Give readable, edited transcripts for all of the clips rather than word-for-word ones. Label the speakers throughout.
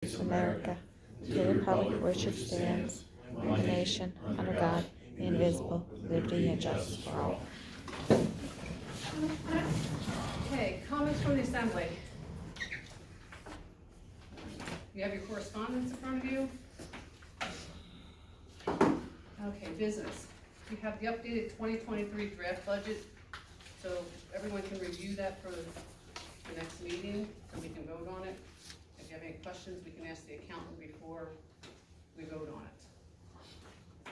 Speaker 1: of America, to the republic for which it stands, one nation, under God, indivisible, with liberty and justice for all.
Speaker 2: Okay, comments from the assembly. You have your correspondence in front of you. Okay, business. You have the updated 2023 draft budget, so everyone can review that for the next meeting, so we can vote on it. If you have any questions, we can ask the accountant before we vote on it.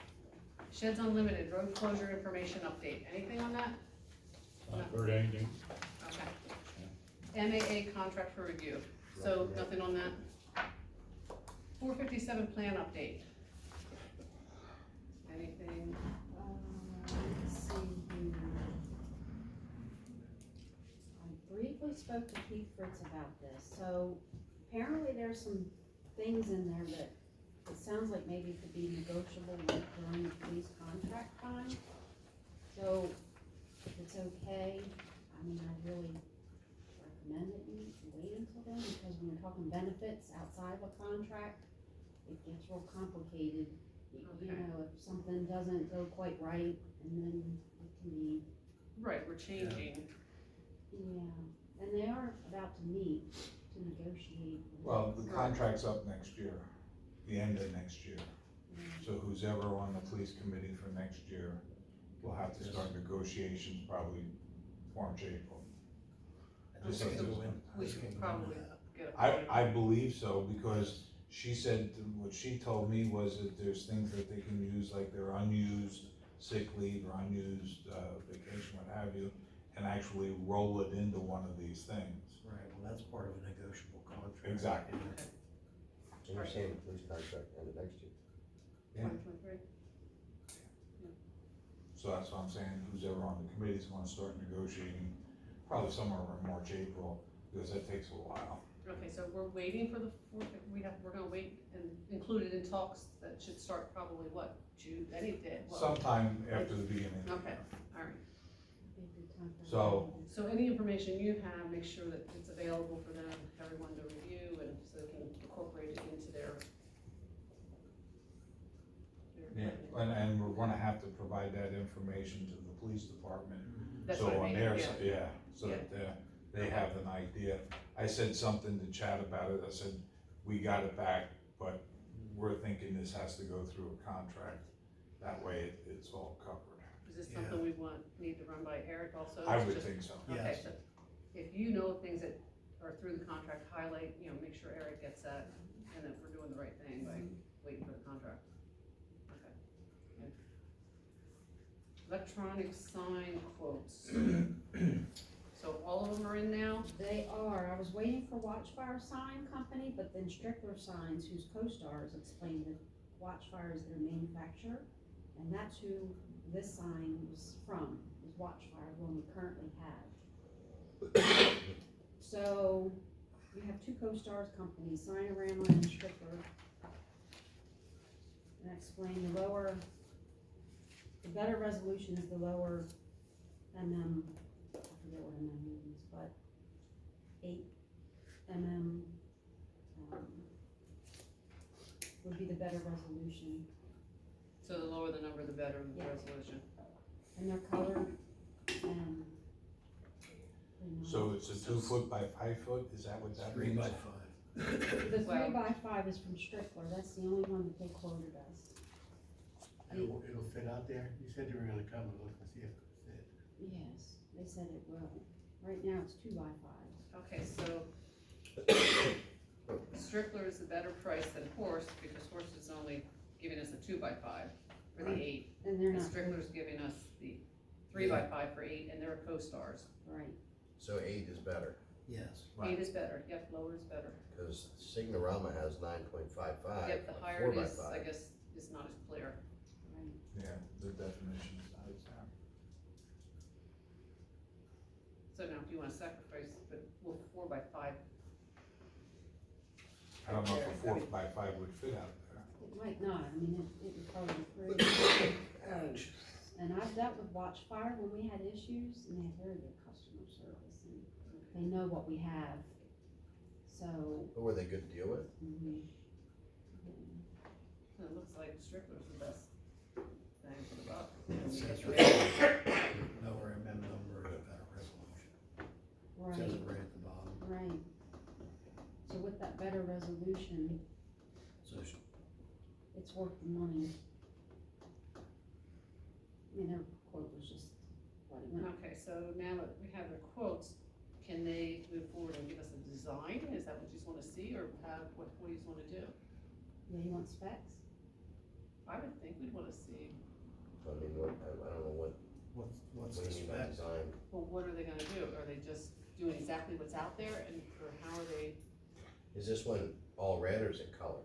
Speaker 2: Sheds Unlimited, road closure information update. Anything on that?
Speaker 3: Not heard anything.
Speaker 2: Okay. MAA contract for review, so nothing on that? 457 plan update. Anything?
Speaker 4: Let's see here. I briefly spoke to Keith Fritz about this, so apparently there's some things in there that it sounds like maybe could be negotiable during the police contract time. So if it's okay, I mean, I really recommend that you wait until then, because when you're talking benefits outside of a contract, it gets real complicated. You
Speaker 2: Okay.
Speaker 4: know, if something doesn't go quite right, and then it can be,
Speaker 2: Right, we're changing.
Speaker 4: yeah, and they are about to meet to negotiate.
Speaker 5: Well, the contract's up next year, the end of next year. So who's ever on the police committee for next year will have to start negotiations probably March, April. Just
Speaker 2: Okay,
Speaker 5: as
Speaker 2: so
Speaker 5: it-
Speaker 2: we should probably get a.
Speaker 5: I believe so, because she said, what she told me was that there's things that they can use, like their unused sick leave or unused vacation, what have you, and actually roll it into one of these things.
Speaker 6: Right, well, that's part of a negotiable contract.
Speaker 5: Exactly.
Speaker 7: And you're saying the police contract end of next year?
Speaker 2: 2023.
Speaker 5: So that's what I'm saying, who's ever on the committee is gonna start negotiating, probably somewhere around March, April, because that takes a while.
Speaker 2: Okay, so we're waiting for we're gonna wait and include it in talks that should start probably what, June, any day? What?
Speaker 5: Sometime after the beginning.
Speaker 2: Okay, all right.
Speaker 4: Be a good time for
Speaker 5: So-
Speaker 4: that.
Speaker 2: So any information you have, make sure that it's available for them, everyone to review, and so they can incorporate it into their.
Speaker 5: Yeah, and we're gonna have to provide that information to the police department.
Speaker 2: That's
Speaker 5: So
Speaker 2: what I
Speaker 5: on
Speaker 2: mean,
Speaker 5: their
Speaker 2: yeah.
Speaker 5: side, yeah, so that they have an idea. I said something to Chad about it, I said, we got it back, but we're thinking this has to go through a contract. That way it's all covered.
Speaker 2: Is this
Speaker 6: Yeah.
Speaker 2: something we need to run by Eric also?
Speaker 5: I
Speaker 2: It's
Speaker 5: would
Speaker 2: just-
Speaker 5: think so.
Speaker 2: Okay,
Speaker 6: Yes.
Speaker 2: so if you know things that are through the contract, highlight, make sure Eric gets that, and that we're doing the right thing by waiting for the contract. Okay. Good. Electronic sign quotes. So all of them are in now?
Speaker 4: They are, I was waiting for Watchfire Sign Company, but then Strickler Signs, whose co-stars explained that Watchfire is their manufacturer, and that's who this sign was from, is Watchfire, the one we currently have. So, you have two co-stars companies, Signorama and Strickler. And I explained the better resolution is the lower MM, I forget what MM means, but 8 mm, would be the better resolution.
Speaker 2: So the lower the number, the better the
Speaker 4: Yeah.
Speaker 2: resolution.
Speaker 4: And they're colored, and.
Speaker 5: So it's a 2 foot by 5 foot, is that what that
Speaker 6: 3
Speaker 5: means?
Speaker 6: by 5.
Speaker 4: The
Speaker 2: Well-
Speaker 4: 3x5 is from Strickler, that's the only one that they quoted us.
Speaker 6: It'll fit out there? You said you were gonna come and look and see if it fit.
Speaker 4: Yes, they said it will. Right now it's 2x5.
Speaker 2: Okay, so Strickler is the better price than Horse, because Horse is only giving us a 2x5 for the
Speaker 6: Right.
Speaker 2: 8.
Speaker 4: And they're
Speaker 2: And
Speaker 4: not,
Speaker 2: Strickler's giving us the 3x5 for 8, and they're co-stars.
Speaker 4: right.
Speaker 7: So 8 is better,
Speaker 6: Yes.
Speaker 2: 8 is better, yep, lower is better.
Speaker 7: because Signorama has 9.55.
Speaker 2: Yep, the
Speaker 7: on
Speaker 2: higher it
Speaker 7: 4 by
Speaker 2: is,
Speaker 7: 5.
Speaker 2: I guess, is not as clear.
Speaker 4: Right.
Speaker 5: Yeah, the definition is not exact.
Speaker 2: So now, if you wanna sacrifice, but will 4x5,
Speaker 5: I don't know if a 4 by 5 would fit out there.
Speaker 4: It might not, I mean, it would probably be pretty close. And I've dealt with Watchfire when we had issues, and they have very good customer service, and they know what we have. So,
Speaker 7: But were they good to deal with?
Speaker 4: mhm.
Speaker 2: It looks like Strickler's the best bang for the buck.
Speaker 6: It says
Speaker 2: Yeah.
Speaker 6: right, lower MM number, a better resolution. Says
Speaker 4: right,
Speaker 6: it right at the bottom.
Speaker 4: right. So with that better resolution,
Speaker 6: So
Speaker 4: it's worth the money. I mean, their quote was just, what it went,
Speaker 2: Okay, so now that we have the quotes, can they move forward and give us a design? Is that what you just wanna see, or what do you just wanna do?
Speaker 4: yeah, you want specs?
Speaker 2: I would think we'd wanna see,
Speaker 7: I mean, I don't know what
Speaker 6: what's
Speaker 7: do
Speaker 6: the
Speaker 7: you mean by
Speaker 6: spec?
Speaker 7: design?
Speaker 2: well, what are they gonna do? Are they just doing exactly what's out there, and, or how are they?
Speaker 7: Is this one all red or is it color?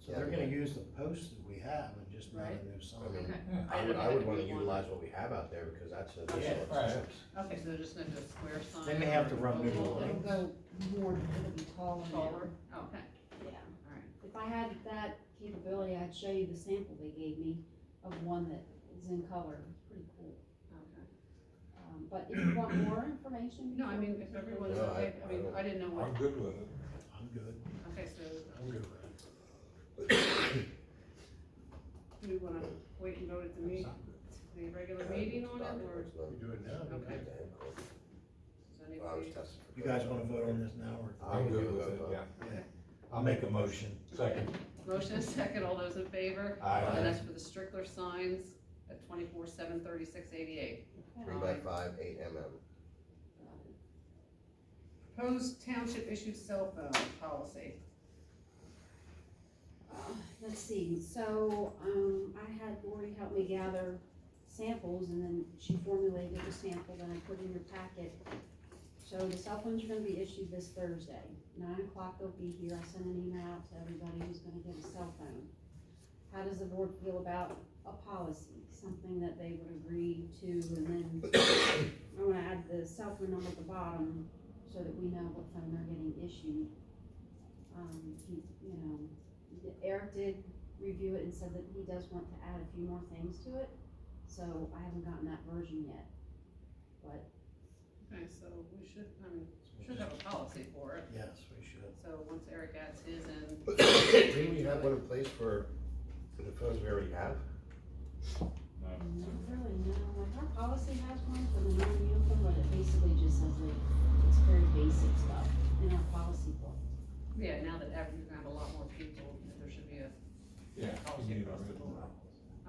Speaker 6: So they're gonna use the posts that we have and just not a new
Speaker 7: I
Speaker 6: sign.
Speaker 7: mean,
Speaker 2: Okay.
Speaker 7: I
Speaker 2: didn't know
Speaker 7: would
Speaker 2: if
Speaker 7: wanna
Speaker 2: we want-
Speaker 7: utilize what we have out there because that's an
Speaker 2: Okay.
Speaker 7: additional
Speaker 5: Right.
Speaker 7: expense.
Speaker 2: Okay, so they're just gonna do a square sign?
Speaker 6: They may have to run new
Speaker 2: Oval,
Speaker 4: It'll go more, it'll be taller. now.
Speaker 2: Taller, okay,
Speaker 4: Yeah.
Speaker 2: alright.
Speaker 4: If I had that capability, I'd show you the sample they gave me of one that is in color. It's pretty cool.
Speaker 2: Okay.
Speaker 4: But if you want more information.
Speaker 2: No, I mean, if everyone's
Speaker 7: No,
Speaker 2: okay,
Speaker 7: I
Speaker 2: I mean,
Speaker 7: don't-
Speaker 2: I didn't know
Speaker 5: I'm
Speaker 2: what,
Speaker 5: good with it.
Speaker 6: I'm good,
Speaker 2: okay, so
Speaker 6: I'm good with it.
Speaker 2: do we wanna wait and vote at the meeting, the regular meeting on it, or does
Speaker 6: We do it now, don't we?
Speaker 2: Okay.
Speaker 7: Well, I was
Speaker 2: anybody?
Speaker 7: testing for
Speaker 6: You guys
Speaker 7: color.
Speaker 6: wanna vote on this now, or?
Speaker 5: I'm good with it, yeah.
Speaker 6: Yeah.
Speaker 5: I'll make a motion. Second.
Speaker 2: Motion is second, all those in favor?
Speaker 5: Aye.
Speaker 2: And that's for the Strickler signs at 24/7/3688.
Speaker 7: 3x5, 8 mm.
Speaker 2: Proposed township issued cell phone policy.
Speaker 4: Let's see, so, I had Lori help me gather samples, and then she formulated a sample that I put in your packet. So the cell phones are gonna be issued this Thursday, 9 o'clock they'll be here, I sent an email out to everybody who's gonna get a cell phone. How does the board feel about a policy, something that they would agree to, and then I wanna add the cell phone number at the bottom, so that we know what phone they're getting issued. Eric did review it and said that he does want to add a few more things to it, so I haven't gotten that version yet. But,
Speaker 2: Okay, so we should have a policy for it,
Speaker 6: Yes, we should.
Speaker 2: so once Eric adds his in.
Speaker 7: Didn't we have one in place for the phones we already have?
Speaker 4: not really, no, like our policy has one for the non-uniform, but it basically just says like, it's very basic stuff in our policy book.
Speaker 2: Yeah, now that you're gonna have a lot more people, there should be a
Speaker 5: Yeah.
Speaker 2: policy
Speaker 5: you need
Speaker 2: across the
Speaker 5: it.
Speaker 2: board.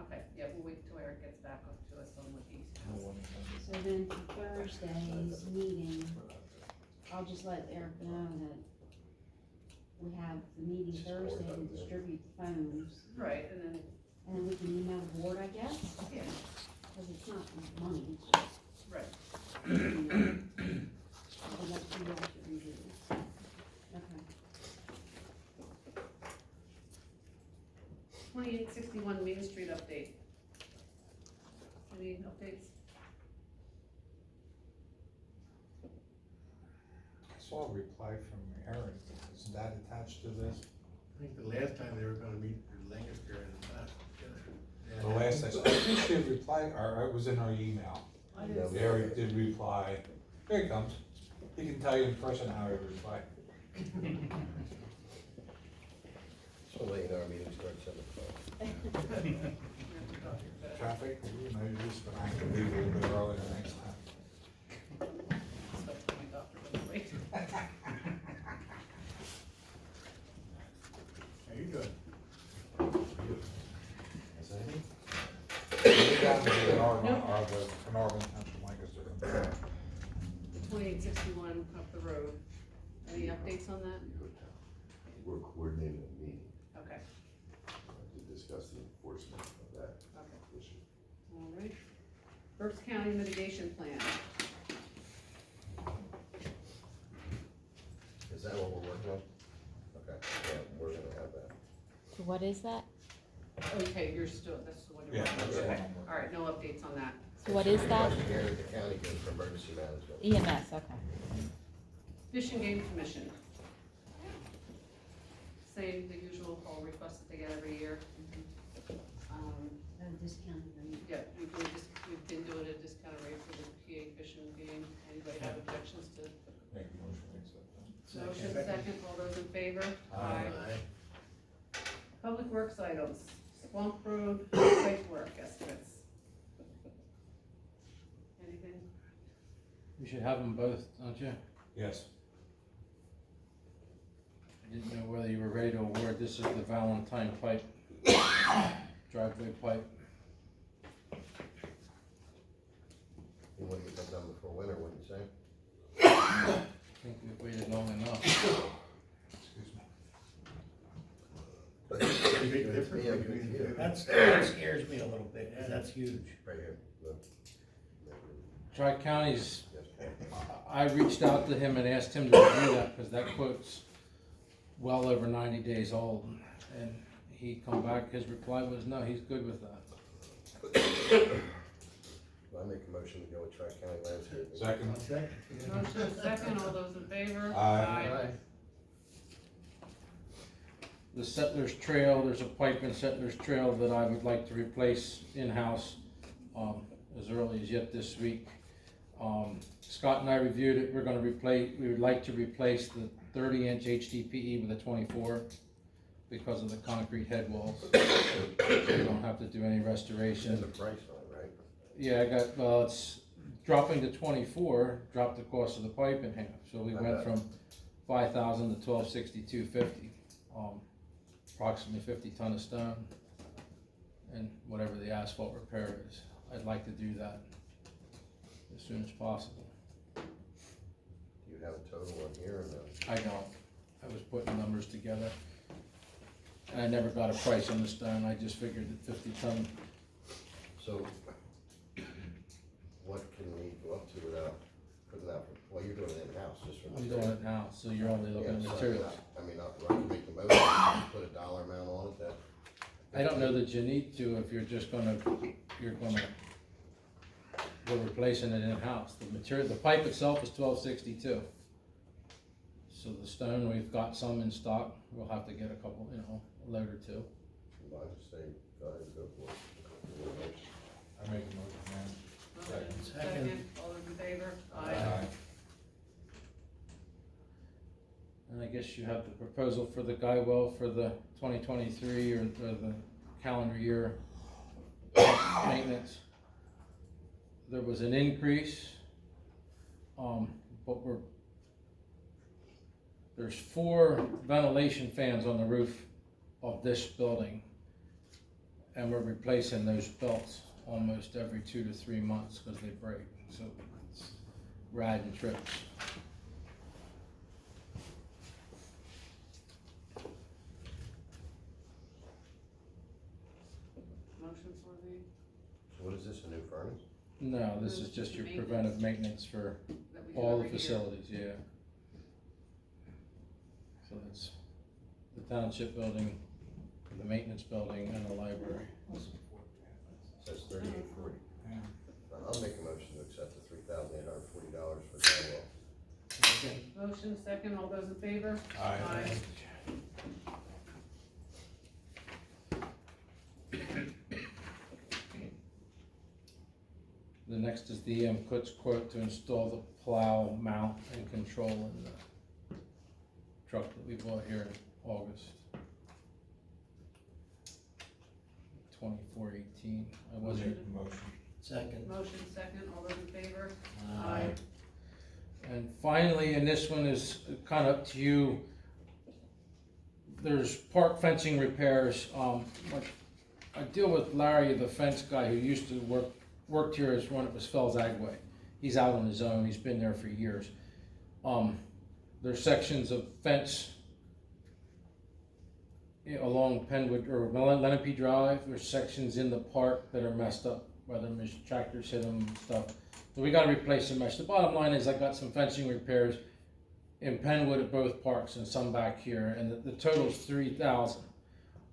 Speaker 2: Okay, yeah, we'll wait till Eric gets back up to us on what he
Speaker 5: No
Speaker 2: has.
Speaker 5: one can-
Speaker 4: So then for Thursday's meeting, I'll just let Eric know that we have the meeting Thursday to distribute the phones,
Speaker 2: Right, and then,
Speaker 4: and then we can email the board, I guess,
Speaker 2: yeah,
Speaker 4: because it's not money, it's just.
Speaker 2: right.
Speaker 4: So that's what you all should review. Okay.
Speaker 2: 2861 Main Street update. Any updates?
Speaker 5: I saw a reply from Aaron. Is that attached to this?
Speaker 6: I think the last time they were gonna meet for Lancaster and
Speaker 5: The last I saw, I think she had replied, or it was in her email.
Speaker 2: I didn't see
Speaker 5: Eric
Speaker 2: it.
Speaker 5: did reply. Here he comes. He can tell you in person how he replied.
Speaker 7: Just wanna let you know our meeting starts at 7:00.
Speaker 5: Traffic, you know, you just gonna have to leave a little bit earlier next time.
Speaker 2: Stuff that my doctor doesn't wait.
Speaker 6: Are you good?
Speaker 5: Is that it? We got the Carnarvon Township Lancaster.
Speaker 2: 2861 up the road. Any updates on that?
Speaker 8: We're coordinating a meeting
Speaker 2: Okay,
Speaker 8: to discuss the enforcement of that
Speaker 2: okay,
Speaker 8: issue.
Speaker 2: all right. Berks County mitigation plan.
Speaker 7: Is that what we're working on? Okay, yeah, we're gonna have that.
Speaker 1: So what is that?
Speaker 2: Okay, you're still, that's the one you're
Speaker 5: Yeah,
Speaker 2: working on.
Speaker 5: that's the
Speaker 2: Okay.
Speaker 5: one.
Speaker 2: All right, no updates on that.
Speaker 1: So what is that?
Speaker 7: Investigator, the county goes for emergency management.
Speaker 1: EMS, okay.
Speaker 2: Fish and Game Commission. Same, the usual call requests that they get every year.
Speaker 4: At a discounted rate.
Speaker 2: Yeah, we've been doing a discounted rate for the PA Fish and Game. Anybody have objections to?
Speaker 5: Make a motion, we accept.
Speaker 2: Motion second, all those in favor?
Speaker 6: Aye.
Speaker 2: Public Works items, Swamp Road pipe work estimates. Anything?
Speaker 9: You should have them both, don't you?
Speaker 5: Yes.
Speaker 9: I didn't know whether you were ready to award. This is the Valentine pipe, driveway pipe.
Speaker 7: You wouldn't get that done before winter, wouldn't you say?
Speaker 9: I think we've waited long enough.
Speaker 5: Excuse me.
Speaker 6: Big difference
Speaker 7: Yeah,
Speaker 6: between the two.
Speaker 10: That scares me a little bit, cause that's huge.
Speaker 7: Right here. Look.
Speaker 9: Tri-County's,
Speaker 7: Yes.
Speaker 9: I reached out to him and asked him to review that, because that quote's well over 90 days old. And he come back, his reply was, no, he's good with that.
Speaker 7: Well, I make a motion to go with Tri-County Landscaping.
Speaker 5: Second?
Speaker 6: Second.
Speaker 2: Motion second, all those in favor?
Speaker 5: Aye.
Speaker 9: The Settlers Trail, there's a pipe in Settlers Trail that I would like to replace in-house, as early as yet this week. Scott and I reviewed it, we would like to replace the 30-inch HDPE with a 24 because of the concrete head walls. So we don't have to do any restoration.
Speaker 7: There's a price on it, right?
Speaker 9: Yeah, it's dropping to 24, dropped the cost of the pipe in half, so we went from 5,000 to 1262.50. Approximately 50 ton of stone, and whatever the asphalt repair is. I'd like to do that as soon as possible.
Speaker 7: Do you have a total on here or no?
Speaker 9: I don't. I was putting numbers together, and I never got a price on the stone. I just figured that 50 ton.
Speaker 7: So, what can we go up to without putting out, well, you're doing it in-house, just for.
Speaker 9: I'm doing it now, so you're only looking at
Speaker 7: Yeah, so
Speaker 9: materials.
Speaker 7: I mean, I can make the motion, put a dollar amount on it that.
Speaker 9: I don't know that you need to if we're replacing it in-house. The material, the pipe itself is 1262. So the stone, we've got some in stock. We'll have to get a couple, a load or two.
Speaker 7: I just say, go ahead and go for it.
Speaker 5: I make a motion, man.
Speaker 2: Motion
Speaker 10: Second.
Speaker 2: second, all those in favor?
Speaker 9: And I guess you have the proposal for the guy well for the 2023 or the calendar year maintenance. There was an increase, but there's 4 ventilation fans on the roof of this building, and we're replacing those belts almost every 2 to 3 months because they break. So it's riding trips.
Speaker 2: Motion for the,
Speaker 7: So what is this, a new furnace?
Speaker 9: No, this is just your preventive maintenance for
Speaker 2: that we do
Speaker 9: all the
Speaker 2: every year.
Speaker 9: facilities, yeah. So that's the township building, the maintenance building, and the library.
Speaker 7: Says $38.40.
Speaker 5: Yeah.
Speaker 7: I'll make a motion to accept the $3,840 for drywall.
Speaker 2: Motion second, all those in favor?
Speaker 5: Aye.
Speaker 9: The next is the EM Kutz quote to install the plow mount and control in the truck that we bought here in August. 2418. I
Speaker 5: I
Speaker 9: wasn't.
Speaker 5: make a motion.
Speaker 10: Second.
Speaker 2: Motion second, all those in favor?
Speaker 9: And finally, and this one is kind of up to you, there's park fencing repairs. Like, I deal with Larry, the fence guy who used to worked here as when it was Fells Agway. He's out on his own, he's been there for years. There's sections of fence along Penwood or Lenape Drive. There's sections in the park that are messed up, whether tractors hit them and stuff. So we gotta replace some mesh. The bottom line is I got some fencing repairs in Penwood at both parks and some back here, and the total's $3,000.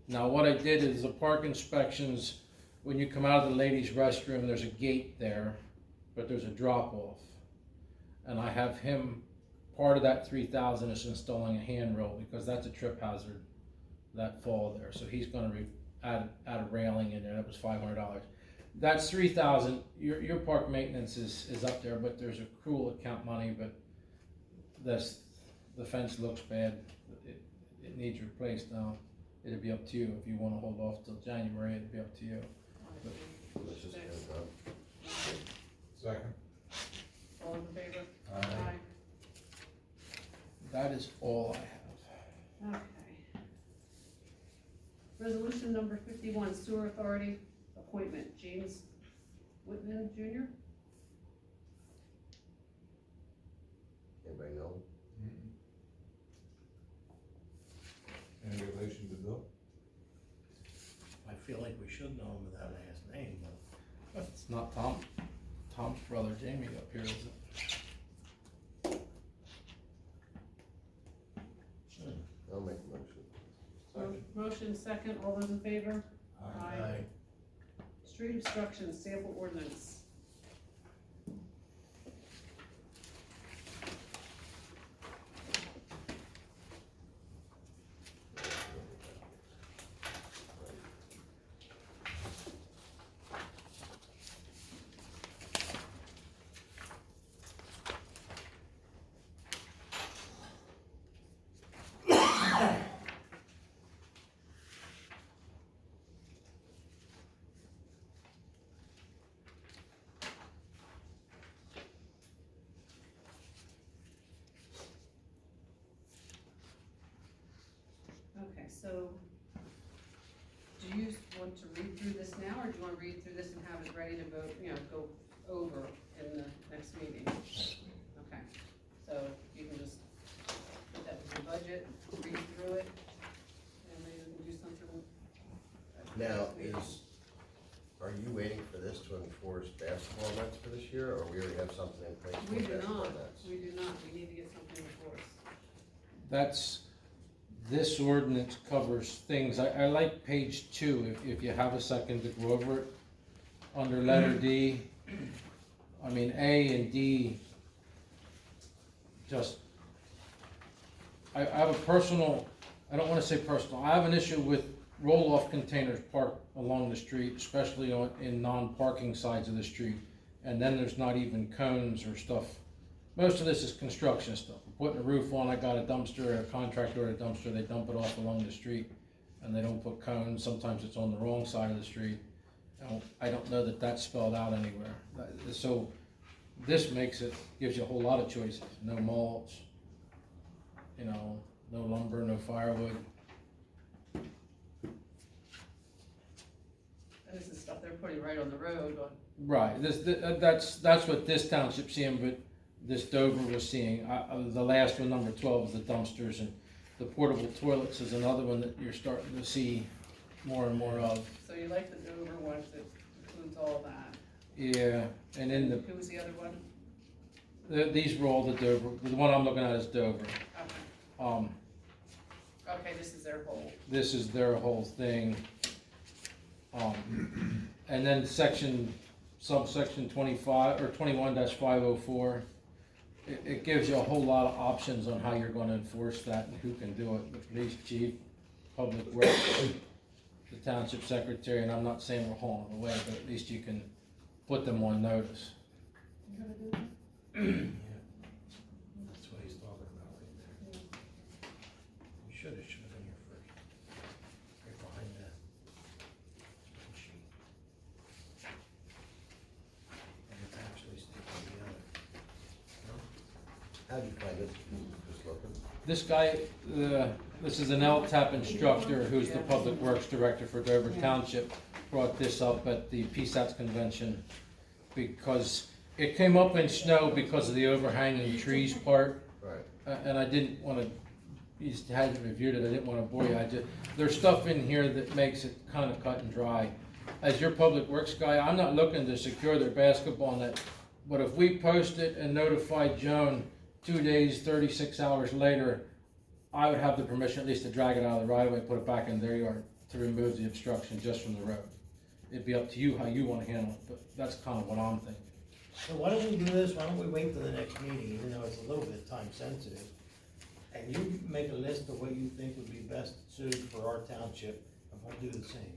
Speaker 9: Now what I did is the park inspections, when you come out of the ladies' restroom, there's a gate there, but there's a drop off. And I have him, part of that $3,000 is installing a handrail because that's a trip hazard, that fall there. So he's gonna add a railing in there, that was $500. That's $3,000. Your park maintenance is up there, but there's accrual account money, but the the fence looks bad, it needs replaced now. It'd be up to you, if you wanna hold off till January, it'd be up to you.
Speaker 7: Let's just get it done.
Speaker 5: Second.
Speaker 2: All in favor?
Speaker 5: Aye.
Speaker 9: That is all I have.
Speaker 2: Okay. Resolution number 51, Sewer Authority appointment, James Whitman Jr.
Speaker 7: Anybody know?
Speaker 5: Any relation to Bill?
Speaker 10: I feel like we should know him without a last name, but
Speaker 9: It's not Tom's brother Jamie up here, is it?
Speaker 7: I'll make a motion.
Speaker 2: Motion second, all those in favor?
Speaker 10: I,
Speaker 2: Street obstruction sample ordinance. Okay, so, do you want to read through this now, or do you wanna read through this and have it ready to vote, go over in the next meeting? Okay, so you can just put that with your budget, read through it, and maybe we can do something. at the
Speaker 7: Now,
Speaker 2: next meeting.
Speaker 7: are you waiting for this to enforce basketball nets for this year, or we already have something in place for
Speaker 2: We do
Speaker 7: basketball
Speaker 2: not,
Speaker 7: nets?
Speaker 2: we do not, we need to get something before us.
Speaker 9: This ordinance covers things, I like page 2, if you have a second to go over it. Under letter D, I mean, A and D, just, I have a personal, I don't wanna say personal, I have an issue with roll-off containers parked along the street, especially in non-parking sides of the street. And then there's not even cones or stuff. Most of this is construction stuff. We're putting a roof on, I got a dumpster, a contractor at a dumpster, they dump it off along the street, and they don't put cones, sometimes it's on the wrong side of the street. I don't know that that's spelled out anywhere. So, this makes it, gives you a whole lot of choices, no mulch, no lumber, no firewood.
Speaker 2: And this is stuff they're putting right on the road,
Speaker 9: Right, that's what this township's seeing, but this Dover was seeing. The last one, number 12, is the dumpsters, and the portable toilets is another one that you're starting to see more and more of.
Speaker 2: so you like the Dover ones that includes all of that.
Speaker 9: Yeah, and in
Speaker 2: Who was the other one?
Speaker 9: these were all the Dover, the one I'm looking at is Dover.
Speaker 2: Okay, okay, this is their whole.
Speaker 9: This is their whole thing. And then subsection 25, or 21-504, it gives you a whole lot of options on how you're gonna enforce that and who can do it. The police chief, public works, the township secretary, and I'm not saying we're hauling away, but at least you can put them on notice.
Speaker 10: that's what he's talking about right there. You should have been here first. Right behind that sheet. And it's actually sticking together.
Speaker 7: How'd you find this? Just looking?
Speaker 9: This guy, this is an LTAP instructor who's the Public Works Director for Dover Township, brought this up at the PSATS convention because it came up in snow because of the overhanging trees part.
Speaker 7: Right.
Speaker 9: And I didn't want to, you hadn't reviewed it, I didn't want to bore you. There's stuff in here that makes it kind of cut and dry. As your Public Works guy, I'm not looking to secure their basketball net, but if we post it and notify Joan 2 days, 36 hours later, I would have the permission at least to drag it out of the right of way, put it back in their yard to remove the obstruction just from the road. It'd be up to you how you want to handle it, but that's kind of what I'm thinking.
Speaker 10: So why don't we do this, why don't we wait till the next meeting, even though it's a little bit time sensitive? And you make a list of what you think would be best suited for our township, and we'll do the same.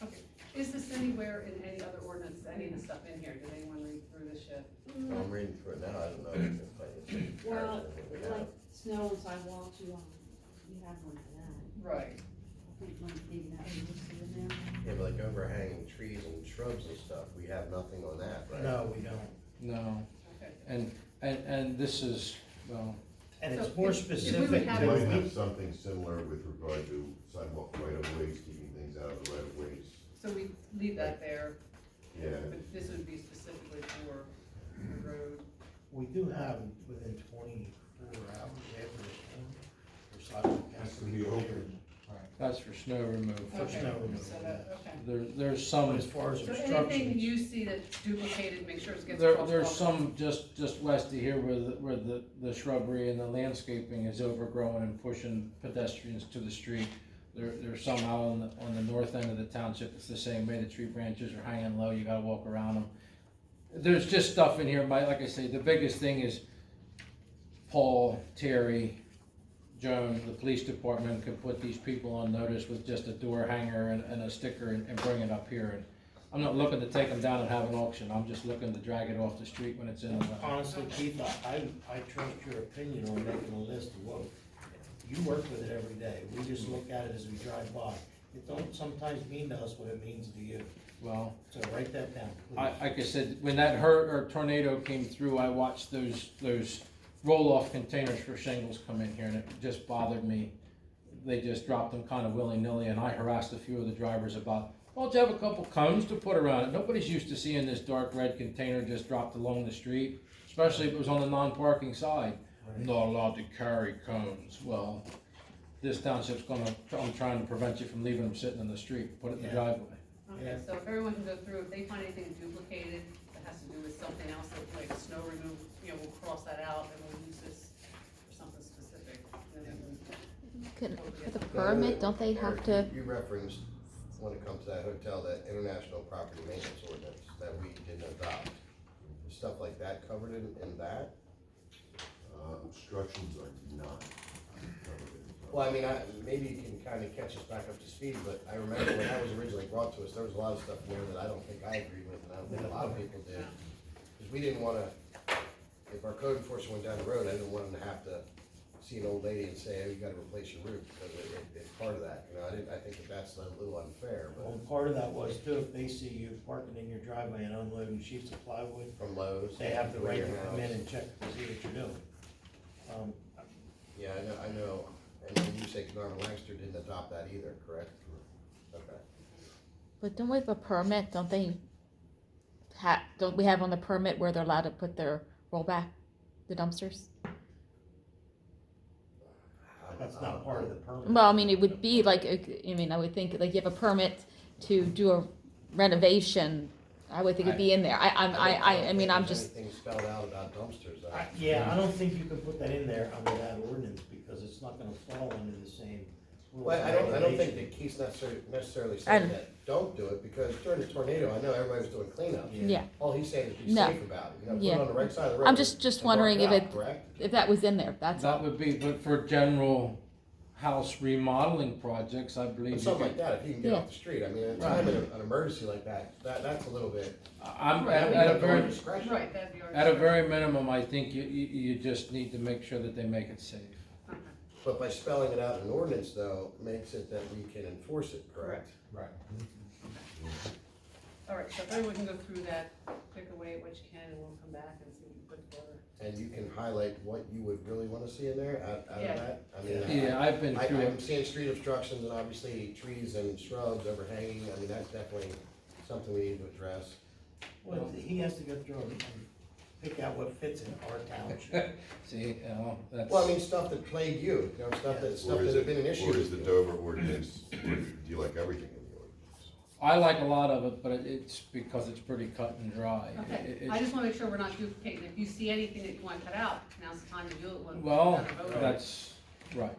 Speaker 2: Okay, is this anywhere in any other ordinance, any of the stuff in here, did anyone read through this yet?
Speaker 7: Well, I'm reading through it now, I don't know if I can
Speaker 4: Well,
Speaker 7: comparison of what we have.
Speaker 4: like, snow and sidewalks, you have one for that.
Speaker 2: Right.
Speaker 4: I think maybe that was listed in there.
Speaker 7: Yeah, but like overhanging trees and shrubs and stuff, we have nothing on that, right?
Speaker 10: No, we don't.
Speaker 9: No,
Speaker 2: Okay.
Speaker 9: and this is, well,
Speaker 10: And
Speaker 2: So
Speaker 10: it's more
Speaker 2: if we would
Speaker 10: specific
Speaker 2: have
Speaker 8: We
Speaker 10: to,
Speaker 8: might have something similar with regard to sidewalk right of ways, keeping things out of the right of ways.
Speaker 2: So we leave that there,
Speaker 8: Yeah,
Speaker 2: but this would be specifically for the road.
Speaker 10: we do have within 24 hours after the storm, for sidewalk
Speaker 5: Has to be open.
Speaker 9: that's for snow removal.
Speaker 10: For
Speaker 2: Okay,
Speaker 10: snow removal,
Speaker 2: so that, okay.
Speaker 9: There's
Speaker 10: But
Speaker 9: some,
Speaker 10: as far as
Speaker 2: So anything
Speaker 10: obstructions,
Speaker 2: you see that's duplicated, make sure it gets.
Speaker 9: there's
Speaker 2: crossed off.
Speaker 9: some just west of here where the shrubbery and the landscaping is overgrown and pushing pedestrians to the street. There's some out on the north end of the township, it's the same way, the tree branches are hanging low, you gotta walk around them. There's just stuff in here, like I say, the biggest thing is Paul, Terry, Joan, the police department could put these people on notice with just a door hanger and a sticker and bring it up here. And I'm not looking to take them down and have an auction, I'm just looking to drag it off the street when it's in the way.
Speaker 10: honestly, Keith, I trust your opinion on making a list of what, you work with it every day, we just look at it as we drive by. It don't sometimes mean to us what it means to you,
Speaker 9: Well,
Speaker 10: so write that down, please.
Speaker 9: like I said, when that tornado came through, I watched those roll-off containers for shingles come in here, and it just bothered me. They just dropped them kind of willy-nilly, and I harassed a few of the drivers about, why don't you have a couple cones to put around it? Nobody's used to seeing this dark red container just dropped along the street, especially if it was on the non-parking side.
Speaker 10: Right.
Speaker 9: Not allowed to carry cones. Well, this township's I'm trying to prevent you from leaving them sitting in the street, put it in the
Speaker 10: Yeah.
Speaker 9: driveway.
Speaker 2: Okay,
Speaker 10: Yeah.
Speaker 2: so if everyone can go through, if they find anything duplicated that has to do with something else, like snow removal, we'll cross that out and we'll use this for something specific. And then
Speaker 1: For the permit, don't they have to,
Speaker 7: You referenced, when it comes to that hotel, that international property maintenance ordinance that we didn't adopt. Is stuff like that covered in that?
Speaker 8: obstructions are not covered in.
Speaker 7: Well, I mean, maybe you can kind of catch us back up to speed, but I remember when that was originally brought to us, there was a lot of stuff in there that I don't think I agreed with, and I don't think a lot of people did. Because we didn't wanna, if our code enforcement went down the road, I didn't want them to have to see an old lady and say, oh, you gotta replace your roof, because it's part of that, I think that's a little unfair,
Speaker 10: Well,
Speaker 7: but
Speaker 10: part of that was too, if they see you parking in your driveway and unloading sheets of plywood,
Speaker 7: from Lowe's.
Speaker 10: they have the right to
Speaker 7: your
Speaker 10: come in
Speaker 7: house.
Speaker 10: and check to see what you're doing.
Speaker 7: Yeah, I know, and then you say Carnarvon Lancaster didn't adopt that either, correct? Okay.
Speaker 1: but don't we have a permit, don't they don't we have on the permit where they're allowed to put their rollback, the dumpsters?
Speaker 10: That's not part of the permit.
Speaker 1: Well, I mean, it would be like, I would think, like, you have a permit to do a renovation, I would think it'd be in there, I mean, I'm just,
Speaker 7: Anything spelled out about dumpsters,
Speaker 10: Yeah, I don't think you can put that in there under that ordinance, because it's not gonna fall under the same rules.
Speaker 7: Well,
Speaker 10: and
Speaker 7: I don't think
Speaker 10: regulations.
Speaker 7: that Keith's necessarily saying
Speaker 1: And-
Speaker 7: that don't do it, because during the tornado, I know everybody was doing cleanup.
Speaker 1: yeah,
Speaker 7: All he's saying is be
Speaker 1: No.
Speaker 7: safe about it, put
Speaker 1: Yeah.
Speaker 7: it on the right side of the road.
Speaker 1: I'm just
Speaker 7: and
Speaker 1: wondering
Speaker 7: mark
Speaker 1: if
Speaker 7: out,
Speaker 1: it-
Speaker 7: Correct?
Speaker 1: if that was in there, that's
Speaker 9: That
Speaker 1: all.
Speaker 9: would be, but for general house remodeling projects, I believe.
Speaker 7: But
Speaker 9: you
Speaker 7: something
Speaker 9: could-
Speaker 7: like that, if you can get
Speaker 1: Yeah.
Speaker 7: off the street, I mean, at a time of an emergency like that's a little bit.
Speaker 9: I'm,
Speaker 2: Right, I mean,
Speaker 9: at a
Speaker 7: At our
Speaker 9: very,
Speaker 7: discretion.
Speaker 2: Right, that'd be our.
Speaker 9: at a very minimum, I think you just need to make sure that they make it safe.
Speaker 2: Okay.
Speaker 7: But by spelling it out in an ordinance, though, makes it that we can enforce it, correct?
Speaker 5: Right.
Speaker 2: All right, so if everyone can go through that, pick away at what you can, and we'll come back and see what you put together.
Speaker 7: And you can highlight what you would really wanna see in there out of
Speaker 2: Yeah.
Speaker 7: that? I mean,
Speaker 9: Yeah, I've been through
Speaker 7: I'm
Speaker 9: it.
Speaker 7: seeing street obstructions and obviously trees and shrubs overhanging, I mean, that's definitely something we need to address.
Speaker 10: Well, he has to go through and pick out what fits in our township.
Speaker 9: See, that's.
Speaker 7: Well, I mean, stuff that plagued you, stuff that
Speaker 8: Or is
Speaker 7: have been an issue.
Speaker 8: Or is the Dover ordinance, or do you like everything in the ordinance?
Speaker 9: I like a lot of it, but it's because it's pretty cut and dry.
Speaker 2: Okay,
Speaker 9: It-
Speaker 2: I just wanna make sure we're not duplicating, if you see anything that you wanna cut out, now's the time to do it when.
Speaker 9: Well,
Speaker 2: we're done voting.
Speaker 9: that's, right.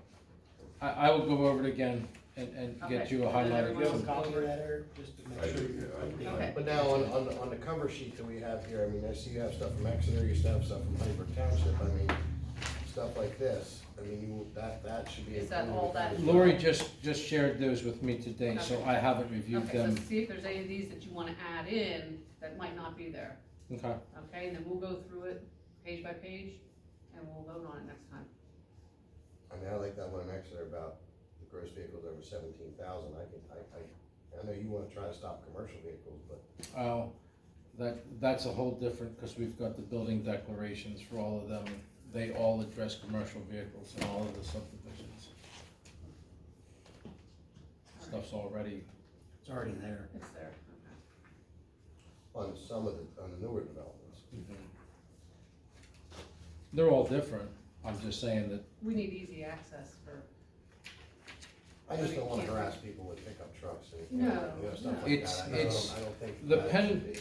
Speaker 9: I will go over it again and get
Speaker 2: Okay.
Speaker 9: you a
Speaker 10: Do you have a
Speaker 9: highlighted.
Speaker 10: copy of that, Eric, just to
Speaker 8: I
Speaker 10: make sure
Speaker 8: do,
Speaker 10: you're
Speaker 8: yeah, I do.
Speaker 2: Okay.
Speaker 7: But now, on the cover sheet that we have here, I mean, I see you have stuff from Exeter, you still have stuff from Huntingburg Township, I mean, stuff like this, I mean, that should be.
Speaker 2: Is that
Speaker 7: included
Speaker 2: all that-
Speaker 7: as well.
Speaker 9: Lori just shared those with me today, so
Speaker 2: Okay.
Speaker 9: I haven't reviewed
Speaker 2: Okay, so
Speaker 9: them.
Speaker 2: see if there's any of these that you wanna add in that might not be there,
Speaker 9: Okay,
Speaker 2: okay, and then we'll go through it page by page, and we'll vote on it next time.
Speaker 7: I mean, I like that one in Exeter about the gross vehicles over 17,000. I know you wanna try to stop commercial vehicles, but
Speaker 9: That's a whole different, because we've got the building declarations for all of them. They all address commercial vehicles in all of the subdivisions. Stuff's already,
Speaker 10: It's already there.
Speaker 2: It's there, okay.
Speaker 7: on some of on the newer developments.
Speaker 9: they're all different. I'm just saying that,
Speaker 2: We need easy access for,
Speaker 7: I just don't wanna harass people with pickup trucks and, you know, stuff like
Speaker 9: It's-
Speaker 7: that. I don't think.
Speaker 9: the
Speaker 7: that
Speaker 9: pen-
Speaker 7: should be.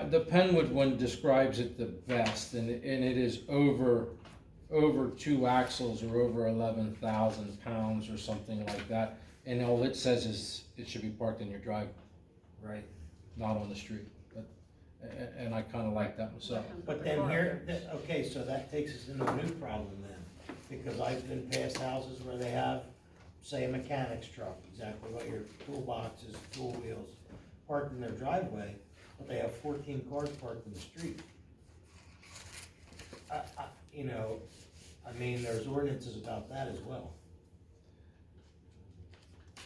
Speaker 9: the Penwood one describes it the best, and it is over 2 axles or over 11,000 pounds or something like that. And all it says is it should be parked in your driveway,
Speaker 10: Right.
Speaker 9: not on the street. But, and I kinda like that myself.
Speaker 10: But then okay, so that takes us into a new problem then, because I've been past houses where they have, say, a mechanic's truck, exactly what your toolboxes, tool wheels, parked in their driveway, but they have 14 cars parked in the street. You know, I mean, there's ordinances about that as well.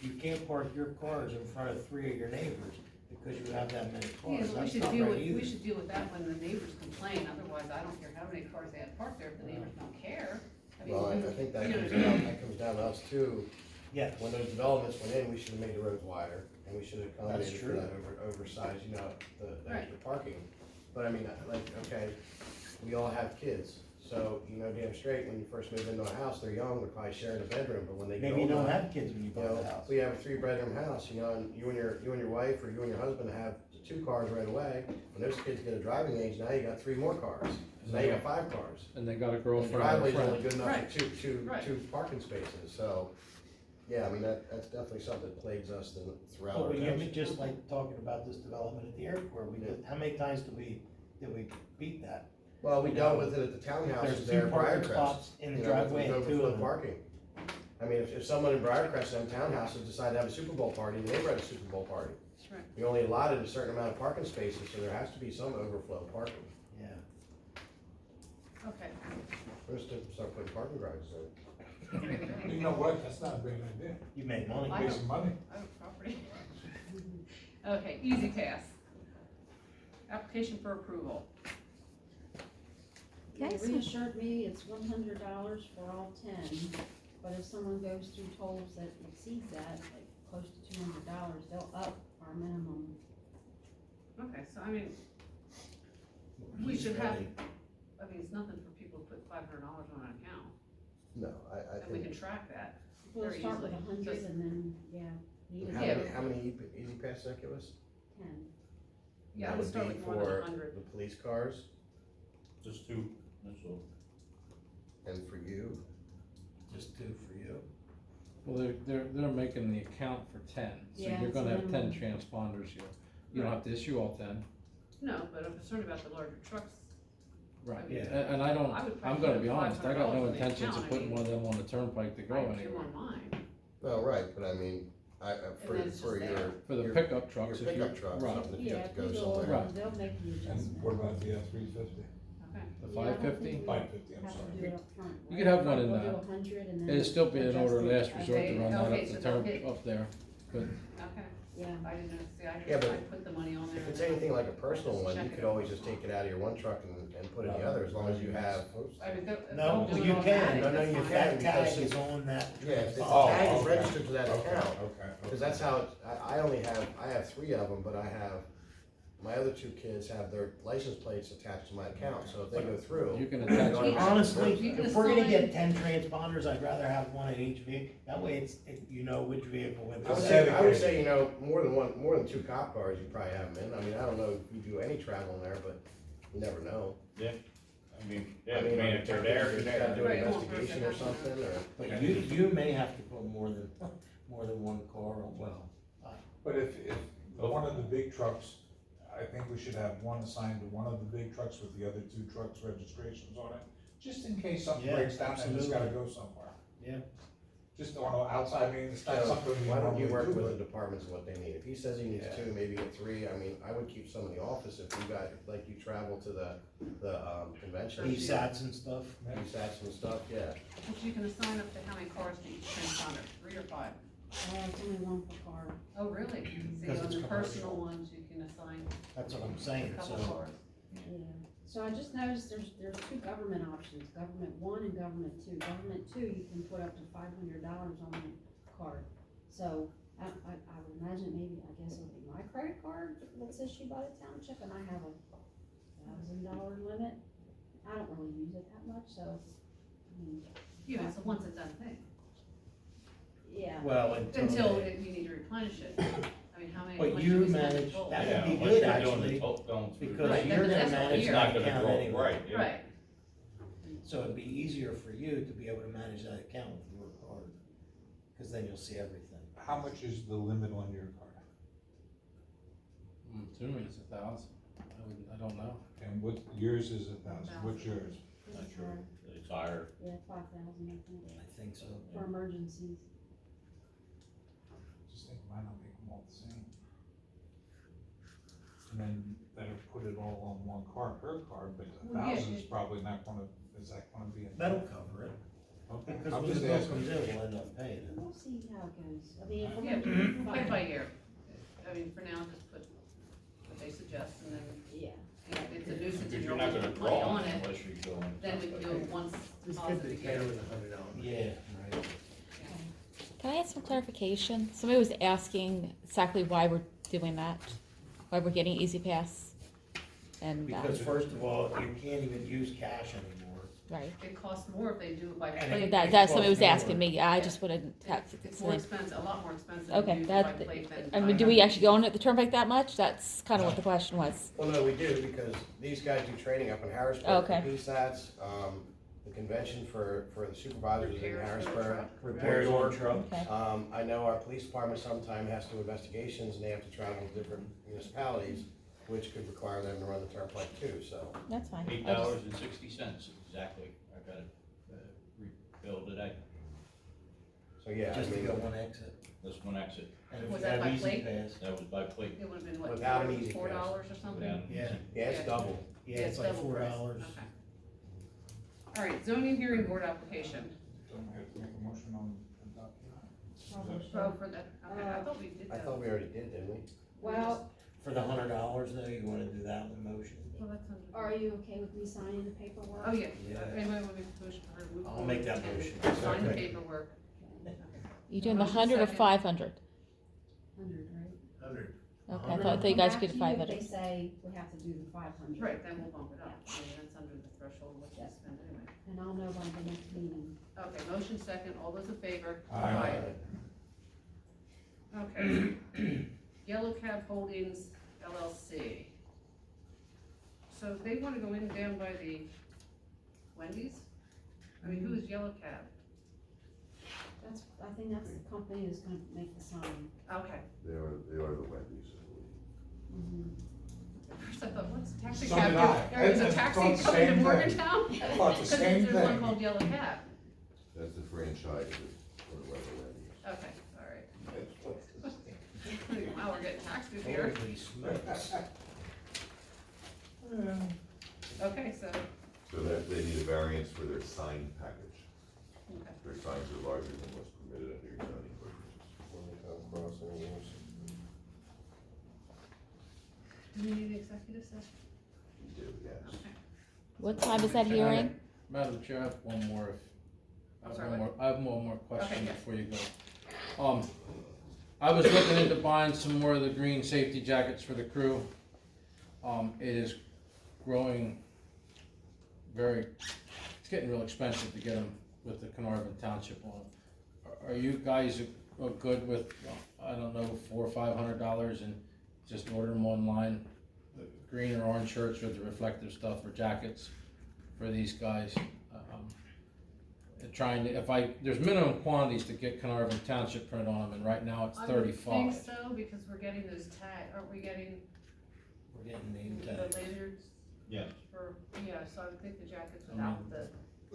Speaker 10: You can't park your cars in front of 3 of your neighbors because you have that many
Speaker 2: Yeah,
Speaker 10: cars,
Speaker 2: but we
Speaker 10: that's
Speaker 2: should
Speaker 10: not
Speaker 2: deal
Speaker 10: right
Speaker 2: with,
Speaker 10: either.
Speaker 2: we should deal with that when the neighbors complain, otherwise I don't care how many cars they have parked there if the neighbors don't care. I mean,
Speaker 7: Well, I think that
Speaker 2: you know,
Speaker 7: comes down to us too.
Speaker 10: Yeah,
Speaker 7: When those developments went in, we should have made the roads wider, and we should have accommodated
Speaker 10: That's
Speaker 7: for
Speaker 10: true.
Speaker 7: that oversized, you know, the
Speaker 2: Right.
Speaker 7: extra parking. But I mean, like, okay, we all have kids, so you know damn straight, when you first move into a house, they're young, they're probably sharing a bedroom, but when they get
Speaker 10: maybe you
Speaker 7: older.
Speaker 10: don't have kids when you
Speaker 7: You
Speaker 10: buy
Speaker 7: know,
Speaker 10: the house.
Speaker 7: we have a 3-bedroom house, you know, and you and your wife, or you and your husband have 2 cars right away. When those kids get a driving age, now you got 3 more cars, so now you got 5 cars.
Speaker 9: And they got a
Speaker 7: And the
Speaker 9: girlfriend or a
Speaker 7: driveway's only
Speaker 9: friend.
Speaker 7: good enough
Speaker 2: Right.
Speaker 7: for two
Speaker 2: Right.
Speaker 7: parking spaces, so, yeah, I mean, that's definitely something that plagues us throughout
Speaker 10: But
Speaker 7: our
Speaker 10: when you
Speaker 7: township.
Speaker 10: just like talking about this development at the airport, how many times did we beat that?
Speaker 7: Well, we dealt with it at the
Speaker 10: There's
Speaker 7: townhouses
Speaker 10: 2
Speaker 7: there in
Speaker 10: parking
Speaker 7: Briarcrest.
Speaker 10: spots in the
Speaker 7: You know, with
Speaker 10: driveway and 2
Speaker 7: overflow
Speaker 10: of them.
Speaker 7: parking. I mean, if someone in Briarcrest and townhouses decide to have a Super Bowl party, the neighbor had a Super Bowl party.
Speaker 2: Right.
Speaker 7: We only allotted a certain amount of parking spaces, so there has to be some overflow parking.
Speaker 10: Yeah.
Speaker 2: Okay.
Speaker 7: We're just to start putting parking garages in.
Speaker 3: You know what, that's not a bad idea,
Speaker 10: You make money.
Speaker 2: I
Speaker 3: pay some money.
Speaker 2: I have property. Okay, easy pass. Application for approval.
Speaker 4: They
Speaker 1: Okay, so-
Speaker 4: reassured me it's $100 for all 10, but if someone goes through tolls that exceeds that, like close to $200, they'll up our minimum.
Speaker 2: Okay, so I mean, we should have, I mean, it's nothing for people to put $500 on an account,
Speaker 7: No, I
Speaker 2: and we can
Speaker 7: think,
Speaker 2: track that.
Speaker 4: We'll
Speaker 2: Very
Speaker 4: start with
Speaker 2: easily.
Speaker 4: 100
Speaker 2: Just-
Speaker 4: and then, yeah, you
Speaker 7: how
Speaker 2: Yeah,
Speaker 7: many,
Speaker 2: but-
Speaker 7: how many easy pass that give us?
Speaker 4: 10.
Speaker 2: Yeah, I
Speaker 7: That
Speaker 2: would
Speaker 7: would
Speaker 2: start
Speaker 7: be
Speaker 2: with more than
Speaker 7: for
Speaker 2: 100.
Speaker 7: the police cars
Speaker 3: Just 2, that's all.
Speaker 7: and for you.
Speaker 10: Just 2 for you.
Speaker 9: Well, they're making the account for 10, so
Speaker 4: Yeah,
Speaker 9: you're
Speaker 4: it's a
Speaker 9: gonna have 10
Speaker 4: minimum.
Speaker 9: transponders here. You don't have to issue all 10.
Speaker 2: No, but I'm concerned about the larger trucks.
Speaker 9: Right.
Speaker 2: Yeah.
Speaker 9: And I don't,
Speaker 2: I would
Speaker 9: I'm
Speaker 2: probably
Speaker 9: gonna
Speaker 2: put
Speaker 9: be honest, I got
Speaker 2: $500
Speaker 9: no
Speaker 2: on the
Speaker 9: intentions
Speaker 2: account,
Speaker 9: of
Speaker 2: I
Speaker 9: putting
Speaker 2: mean,
Speaker 9: one of them on the turnpike to go
Speaker 2: I have 2
Speaker 9: anywhere.
Speaker 2: on mine.
Speaker 7: No, right, but I mean, for
Speaker 2: then it's
Speaker 7: your.
Speaker 2: just there.
Speaker 9: For the
Speaker 7: your-
Speaker 9: pickup trucks,
Speaker 7: Your
Speaker 9: if you,
Speaker 7: pickup trucks,
Speaker 9: right,
Speaker 7: something if you
Speaker 4: Yeah,
Speaker 7: have
Speaker 4: if
Speaker 7: to go
Speaker 4: we go
Speaker 7: somewhere.
Speaker 4: over,
Speaker 9: Right.
Speaker 4: they'll make the
Speaker 3: And
Speaker 4: adjustment.
Speaker 3: what about the F-350?
Speaker 2: Okay.
Speaker 9: the
Speaker 4: Yeah, I don't
Speaker 9: 550,
Speaker 4: think we
Speaker 3: 550, I'm
Speaker 4: have to
Speaker 3: sorry.
Speaker 4: do it up front,
Speaker 9: You
Speaker 4: right?
Speaker 9: could have one in
Speaker 4: We'll
Speaker 9: that.
Speaker 4: do 100 and then.
Speaker 9: it'd still be an
Speaker 4: adjust
Speaker 9: order of
Speaker 4: it.
Speaker 9: last resort to run that
Speaker 2: Okay,
Speaker 9: up
Speaker 2: so
Speaker 9: the
Speaker 2: they'll
Speaker 9: turn,
Speaker 2: hit-
Speaker 9: up there. But
Speaker 2: Okay,
Speaker 4: Yeah,
Speaker 2: I didn't know, see,
Speaker 7: Yeah, but
Speaker 2: I put the money on there.
Speaker 7: If it's
Speaker 2: and then
Speaker 7: anything like a personal
Speaker 2: just
Speaker 7: one, you
Speaker 2: check
Speaker 7: could
Speaker 2: it.
Speaker 7: always just take it out of your one truck and put it in the other, as long as you have.
Speaker 2: I mean, they'll-
Speaker 10: No,
Speaker 2: they'll do
Speaker 10: you
Speaker 2: it
Speaker 10: can.
Speaker 2: automatic,
Speaker 7: No, no,
Speaker 2: that's
Speaker 7: you
Speaker 2: fine.
Speaker 7: can.
Speaker 10: That tag
Speaker 7: because
Speaker 10: is on that.
Speaker 7: Yeah, if the
Speaker 3: Oh,
Speaker 7: tag is
Speaker 3: okay.
Speaker 7: registered to that
Speaker 3: Okay,
Speaker 7: account,
Speaker 3: okay.
Speaker 7: because that's how, I have 3 of them, but I have, my other 2 kids have their license plates attached to my account, so if they go through.
Speaker 9: you can
Speaker 7: they
Speaker 9: attach
Speaker 7: don't
Speaker 9: it.
Speaker 7: have to
Speaker 10: Honestly,
Speaker 7: register
Speaker 2: You can
Speaker 10: if we're gonna
Speaker 2: assign-
Speaker 10: get 10 transponders, I'd rather have one in each vehicle, that way you know which vehicle went.
Speaker 7: I would say, you know, more than 2 cop cars, you probably have them in. I mean, I don't know if you do any travel in there, but you never know.
Speaker 3: I mean,
Speaker 7: I mean,
Speaker 3: if they're there,
Speaker 7: you
Speaker 3: they're
Speaker 7: gotta do
Speaker 3: there.
Speaker 7: an
Speaker 2: Right, it won't hurt
Speaker 7: investigation
Speaker 2: to
Speaker 7: or
Speaker 2: have one.
Speaker 7: something, or.
Speaker 10: But you may have to put more than one car on, well,
Speaker 5: But if one of the big trucks, I think we should have one assigned to one of the big trucks with the other 2 trucks' registrations on it, just in case something
Speaker 10: Yeah,
Speaker 5: breaks down and it's gotta
Speaker 10: absolutely.
Speaker 5: go somewhere.
Speaker 10: yeah.
Speaker 5: just on an outside meeting, it's not
Speaker 7: So,
Speaker 5: something we
Speaker 7: why don't you
Speaker 5: normally
Speaker 7: work
Speaker 5: do,
Speaker 7: with the
Speaker 5: but-
Speaker 7: departments and what they need? If he says he needs
Speaker 5: Yeah.
Speaker 7: 2, maybe get 3, I mean, I would keep some in the office if you got, like, you travel to the convention.
Speaker 10: PSATs and stuff.
Speaker 7: PSATs and stuff, yeah.
Speaker 2: But you can assign up to how many cars to each transponder, 3 or 5?
Speaker 4: It's only one per car.
Speaker 2: Oh, really? See,
Speaker 10: Because
Speaker 2: on
Speaker 10: it's
Speaker 2: the personal
Speaker 10: commercial.
Speaker 2: ones, you can assign
Speaker 10: That's what I'm
Speaker 2: a
Speaker 10: saying,
Speaker 2: couple
Speaker 10: so.
Speaker 2: cars.
Speaker 4: Yeah, so I just noticed there's 2 government options, government 1 and government 2. Government 2, you can put up to $500 on the card. So I would imagine maybe, I guess it would be my credit card that's issued by the township, and I have a $1,000 limit. I don't really use it that much, so, I mean,
Speaker 2: Yeah, it's a once and done thing,
Speaker 4: yeah.
Speaker 10: Well,
Speaker 2: until you need to replenish it. I mean, how many?
Speaker 10: But
Speaker 2: how much
Speaker 10: you
Speaker 2: do we spend in
Speaker 10: manage
Speaker 2: total?
Speaker 10: that.
Speaker 3: Yeah,
Speaker 10: would be
Speaker 3: once
Speaker 10: good,
Speaker 3: you're doing the
Speaker 10: actually,
Speaker 3: going through.
Speaker 10: because
Speaker 2: Right,
Speaker 10: you're
Speaker 2: that's
Speaker 10: gonna
Speaker 2: what
Speaker 10: manage
Speaker 3: It's
Speaker 2: you're-
Speaker 3: not
Speaker 10: that
Speaker 3: gonna
Speaker 10: account
Speaker 3: grow,
Speaker 10: anyway.
Speaker 3: right, yeah.
Speaker 2: Right,
Speaker 10: So it'd be easier for you to be able to manage that account with your card, cause then you'll see everything.
Speaker 5: How much is the limit on your card?
Speaker 9: To me, it's 1,000. I don't know.
Speaker 5: And what, yours is 1,000, what's yours?
Speaker 3: Not sure. It's higher.
Speaker 4: Yeah, 5,000, I think,
Speaker 10: I think so.
Speaker 4: for emergencies.
Speaker 5: Just think, why not make them all the same? And then better put it all on one card, her card, but
Speaker 2: Well, yeah,
Speaker 5: 1,000 is
Speaker 2: it-
Speaker 5: probably not gonna, is that gonna be?
Speaker 10: That'll cover it,
Speaker 5: Okay,
Speaker 10: because
Speaker 5: I'm
Speaker 10: when the
Speaker 5: just
Speaker 10: bill
Speaker 5: asking.
Speaker 10: comes in, we'll end up paying it.
Speaker 4: We'll see how it goes. I mean, if we're
Speaker 2: yeah,
Speaker 4: gonna do
Speaker 2: play by ear. I mean, for now, just put what they suggest, and then
Speaker 4: yeah.
Speaker 2: if it's a nuisance and
Speaker 3: Because
Speaker 2: you're
Speaker 3: you're not
Speaker 2: only
Speaker 3: gonna
Speaker 2: putting money
Speaker 3: draw
Speaker 2: on
Speaker 3: it
Speaker 2: it,
Speaker 3: unless you go in.
Speaker 2: then we can do it once
Speaker 6: It's good
Speaker 2: policy
Speaker 6: to
Speaker 2: to
Speaker 6: pay
Speaker 2: get it.
Speaker 6: with $100.
Speaker 10: Yeah, right.
Speaker 1: Can I ask some clarification? Somebody was asking exactly why we're doing that, why we're getting Easy Pass. And,
Speaker 10: Because first of all, you can't even use cash anymore.
Speaker 1: right,
Speaker 2: It costs more if they do it by
Speaker 10: And
Speaker 2: plate.
Speaker 1: that's somebody was
Speaker 10: costs more.
Speaker 1: asking me, I just wanted to have.
Speaker 2: It's more expensive, a lot more expensive to
Speaker 1: Okay,
Speaker 2: do it by
Speaker 1: that,
Speaker 2: plate than.
Speaker 1: I mean, do we actually go on at the turnpike that much? That's kind of what the question was.
Speaker 7: Well, no, we do, because these guys do training up in Harrisburg.
Speaker 1: Okay.
Speaker 7: for PSATs, the convention for the supervisors is in
Speaker 2: Repairs for the
Speaker 7: Harrisburg.
Speaker 2: truck.
Speaker 10: Repairs on truck.
Speaker 1: Okay,
Speaker 7: I know our police department sometime has to do investigations, and they have to travel to different municipalities, which could require them to run the turnpike too, so.
Speaker 1: that's fine. I just-
Speaker 3: $8.60, exactly. I got it, refilled today.
Speaker 7: So, yeah, I
Speaker 10: Just to
Speaker 7: mean,
Speaker 10: go one exit.
Speaker 3: This one exit,
Speaker 10: And if
Speaker 2: Was
Speaker 10: you
Speaker 2: that
Speaker 10: have
Speaker 2: by
Speaker 10: Easy
Speaker 2: plate?
Speaker 10: Pass,
Speaker 3: that was by plate.
Speaker 2: It would've been what,
Speaker 7: Without an Easy
Speaker 2: $4
Speaker 7: Pass.
Speaker 2: or something?
Speaker 3: Down.
Speaker 10: yeah,
Speaker 7: yeah, it's double.
Speaker 10: yeah, it's like
Speaker 2: double price.
Speaker 10: $4.
Speaker 2: Okay. All right, zoning hearing board application.
Speaker 5: Don't we have to make a motion on adopting that?
Speaker 2: So for the, okay, I thought we did
Speaker 7: I
Speaker 2: that.
Speaker 7: thought we already did, didn't we?
Speaker 4: Well,
Speaker 10: For the $100 though, you wanna do that one motion?
Speaker 2: Well, that's under.
Speaker 4: are you okay with me signing the paperwork?
Speaker 2: Oh, yeah.
Speaker 10: Yeah.
Speaker 2: Anybody want to make a motion for her to move
Speaker 10: I'll
Speaker 2: forward
Speaker 10: make that
Speaker 2: and
Speaker 10: motion.
Speaker 2: Sign the
Speaker 10: Okay.
Speaker 2: paperwork.
Speaker 1: You doing the
Speaker 2: Motion
Speaker 1: 100 or
Speaker 2: second.
Speaker 1: 500?
Speaker 4: 100, right?
Speaker 6: 100.
Speaker 1: Okay, I
Speaker 4: And
Speaker 1: thought
Speaker 4: I'll
Speaker 1: you
Speaker 4: come
Speaker 1: guys
Speaker 4: back
Speaker 1: could do
Speaker 4: to you if
Speaker 1: 500.
Speaker 4: They say we have to do the 500.
Speaker 2: Right, then we'll bump it up. I mean, that's under the threshold of what you spend anyway.
Speaker 4: And I'll know by the next meeting.
Speaker 2: Okay, motion second, all those in favor?
Speaker 5: Aye.
Speaker 2: Okay. Yellow Cab Holdings LLC. So they wanna go in and down by the Wendy's? I mean, who is Yellow Cab?
Speaker 4: I think that's the company that's gonna make the sign.
Speaker 2: Okay.
Speaker 8: They are the Wendy's, I believe.
Speaker 4: Mhm.
Speaker 2: First I thought, what's taxi
Speaker 5: So
Speaker 2: cab?
Speaker 5: did I.
Speaker 2: There is a
Speaker 5: I
Speaker 2: taxi
Speaker 5: thought the
Speaker 2: company
Speaker 5: same
Speaker 2: in
Speaker 5: thing.
Speaker 2: Morgantown?
Speaker 5: I thought the same
Speaker 2: There's one
Speaker 5: thing.
Speaker 2: called Yellow Cab.
Speaker 8: That's the franchise for the Wendy's.
Speaker 2: Okay, all right. Wow, we're getting taxes here.
Speaker 10: Holy smokes.
Speaker 2: Okay, so,
Speaker 8: So that they need a variance for their sign package.
Speaker 2: okay.
Speaker 8: Their signs are larger than what's permitted under your zoning ordinances.
Speaker 2: Do we need an executive session?
Speaker 8: You do, yes.
Speaker 2: Okay.
Speaker 1: What time is that hearing?
Speaker 9: Madam Chair, I have one more.
Speaker 2: I'm sorry, what?
Speaker 9: I have one more question
Speaker 2: Okay, yeah.
Speaker 9: before you go. I was looking into buying some more of the green safety jackets for the crew. It is growing it's getting real expensive to get them with the Carnarvon Township on them. Are you guys good with, I don't know, $400 or $500 and just order them online? The green or orange shirts with the reflective stuff or jackets for these guys? There's minimum quantities to get Carnarvon Township print on them, and right now it's 35.
Speaker 2: I would think so, because we're getting those aren't we getting
Speaker 10: We're getting name
Speaker 2: the
Speaker 10: tags.
Speaker 2: lanyards
Speaker 3: Yes.
Speaker 2: for, yeah, so I would think the jackets without the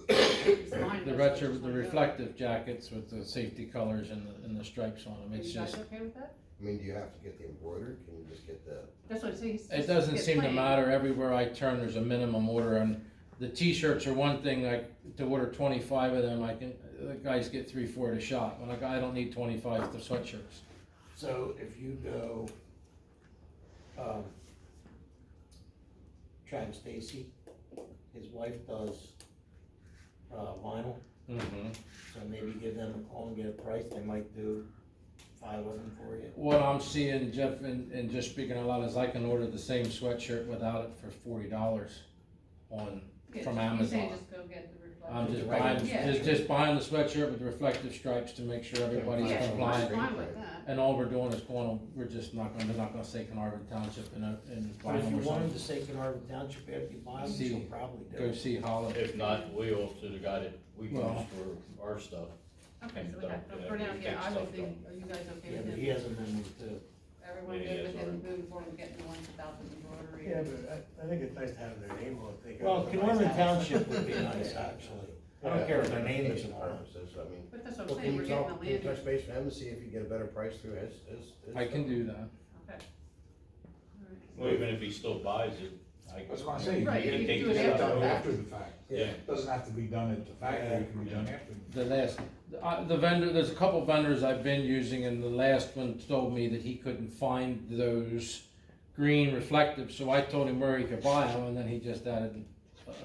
Speaker 2: It's fine,
Speaker 9: The
Speaker 2: that's what
Speaker 9: retro,
Speaker 2: I just
Speaker 9: the
Speaker 2: wanna know.
Speaker 9: reflective jackets with the safety colors and the stripes on them,
Speaker 2: Are
Speaker 9: it's
Speaker 2: you guys
Speaker 9: just,
Speaker 2: okay with that?
Speaker 7: I mean, do you have to get the embroidered? Can you just get the?
Speaker 2: That's what I'm saying.
Speaker 9: it doesn't seem to matter, everywhere I turn, there's a minimum order, and the t-shirts are one thing, like, to order 25 of them, the guys get 3, 4 at a shot, when I don't need 25 of the sweatshirts.
Speaker 10: So if you go, Travis Stacy, his wife does, vinyl,
Speaker 9: Mm-hmm.
Speaker 10: so maybe give them a call and get a price, they might do 5 of them for you.
Speaker 9: What I'm seeing, Jeff, and just speaking out loud, is I can order the same sweatshirt without it for $40 on,
Speaker 2: Yeah,
Speaker 9: from
Speaker 2: you
Speaker 9: Amazon.
Speaker 2: say just go get the reflective.
Speaker 9: I'm just
Speaker 7: Right.
Speaker 9: buying,
Speaker 2: Yeah.
Speaker 9: just buying the sweatshirt with the reflective stripes to make sure everybody's
Speaker 2: Yeah, I'm
Speaker 9: compliant.
Speaker 2: fine with that.
Speaker 9: And all we're doing is we're just not gonna, they're not gonna say Carnarvon Township in
Speaker 10: But if you
Speaker 9: vinyl or
Speaker 10: wanted to
Speaker 9: something.
Speaker 10: say Carnarvon Township, after you buy them,
Speaker 9: See,
Speaker 10: she'll probably do
Speaker 9: Go
Speaker 10: it.
Speaker 9: see Holland.
Speaker 3: If not, we'll to the guy that we use
Speaker 9: Well.
Speaker 3: for our stuff.
Speaker 2: Okay, so we
Speaker 3: Don't,
Speaker 2: have, for now,
Speaker 3: we
Speaker 2: yeah,
Speaker 3: take
Speaker 2: I would
Speaker 3: stuff
Speaker 2: think, are you guys okay
Speaker 10: Yeah,
Speaker 2: with
Speaker 10: but
Speaker 2: him?
Speaker 10: he has amendments too.
Speaker 2: Everyone
Speaker 3: Yeah,
Speaker 2: good with
Speaker 3: yeah,
Speaker 2: him
Speaker 3: sorry.
Speaker 2: moving forward and getting the ones without the embroidery?
Speaker 6: Yeah, but I think it's nice to have their name on it.
Speaker 10: Well, Carnarvon Township would be nice, actually. I don't care if their name is
Speaker 7: Communication
Speaker 10: on it.
Speaker 7: purposes, I mean.
Speaker 2: But that's what
Speaker 7: Well,
Speaker 2: I'm
Speaker 7: can
Speaker 2: saying,
Speaker 7: you
Speaker 2: we're getting
Speaker 7: talk,
Speaker 2: the
Speaker 7: can you
Speaker 2: land.
Speaker 7: touch base with him to see if you get a better price through his
Speaker 9: I can do that.
Speaker 2: Okay.
Speaker 3: Well, even if he still buys it,
Speaker 5: I was gonna say, you
Speaker 2: Right,
Speaker 5: can
Speaker 2: you
Speaker 5: take
Speaker 2: do it
Speaker 5: this
Speaker 2: after
Speaker 5: done
Speaker 2: the fact.
Speaker 5: after the fact.
Speaker 7: Yeah.
Speaker 5: It doesn't have to be done at the factory, it can be done after.
Speaker 9: The last, the vendor, there's a couple vendors I've been using, and the last one told me that he couldn't find those green reflective, so I told him where he could buy them, and then he just added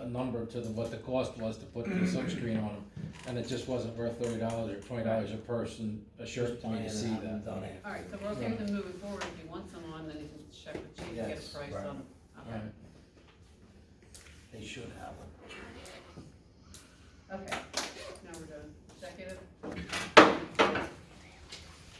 Speaker 9: a number to what the cost was to put the silkscreen on them, and it just wasn't worth $30 or $20 a person, a shirt to me to see that.
Speaker 10: Done it.
Speaker 2: All right, so we're okay with him moving forward, if he wants them on, then he can check with chief and get
Speaker 10: Yes,
Speaker 2: a price
Speaker 10: right.
Speaker 2: on them. Okay.
Speaker 9: Right.
Speaker 10: They should have them.